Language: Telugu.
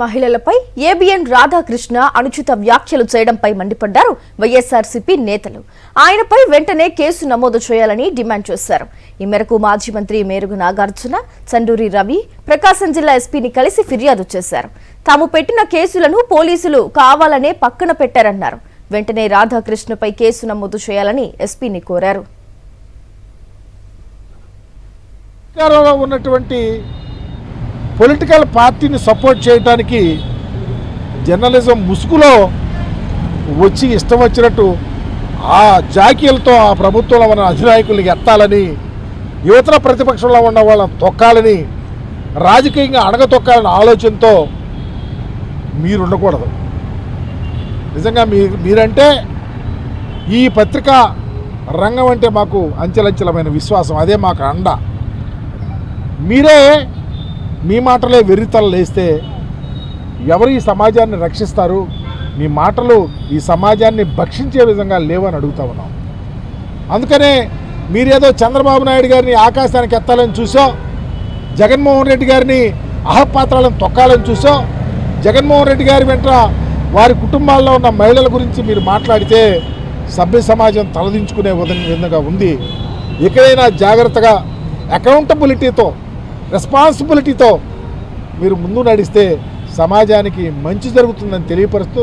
మహిళలపై ఏబిఎన్ రాధాకృష్ణ అనుచిత వ్యాఖ్యలు చేయడంపై మండిపడ్డారు వైఎస్ఆర్సీపీ నేతలు. ఆయనపై వెంటనే కేసు నమోదు చేయాలని డిమాండ్ చేశారు. ఈ మేరకు మాజీ మంత్రి మేరుగు నాగార్జున, చండూరి రవి ప్రకాశం జిల్లా ఎస్పీని కలిసి ఫిర్యాదు చేశారు. తాము పెట్టిన కేసులను పోలీసులు కావాలనే పక్కన పెట్టారన్నారు. వెంటనే రాధాకృష్ణపై కేసు నమోదు చేయాలని ఎస్పీని కోరారు. ఉన్నటువంటి పొలిటికల్ పార్టీని సపోర్ట్ చేయడానికి జర్నలిజం ముసుగులో వచ్చి ఇష్టం వచ్చినట్టు ఆ జాకీలతో ఆ ప్రభుత్వంలో ఉన్న అధినాయకులకి ఎత్తాలని, యువతల ప్రతిపక్షంలో ఉన్న వాళ్ళని తొక్కాలని, రాజకీయంగా అణగతొక్కాలని ఆలోచనతో మీరు ఉండకూడదు. నిజంగా మీరంటే ఈ పత్రికా రంగం అంటే మాకు అంచెలంచెలమైన విశ్వాసం, అదే మాకు అండ. మీరే మీ మాటలే వెర్రితల లేస్తే ఎవరు ఈ సమాజాన్ని రక్షిస్తారు? మీ మాటలు ఈ సమాజాన్ని భక్షించే విధంగా లేవని అడుగుతా ఉన్నాం. అందుకనే మీరేదో చంద్రబాబు నాయుడు గారిని ఆకాశానికి ఎత్తాలని చూసో, జగన్మోహన్ రెడ్డి గారిని అహపాత్రాలను తొక్కాలని చూసో, జగన్మోహన్ రెడ్డి గారి వెంట వారి కుటుంబాల్లో ఉన్న మహిళల గురించి మీరు మాట్లాడితే సభ్య సమాజం తలదించుకునే విధంగా ఉంది. ఎక్కడైనా జాగ్రత్తగా అకౌంటబిలిటీతో, రెస్పాన్సిబిలిటీతో మీరు ముందు నడిస్తే సమాజానికి మంచి జరుగుతుందని తెలియపరుస్తూ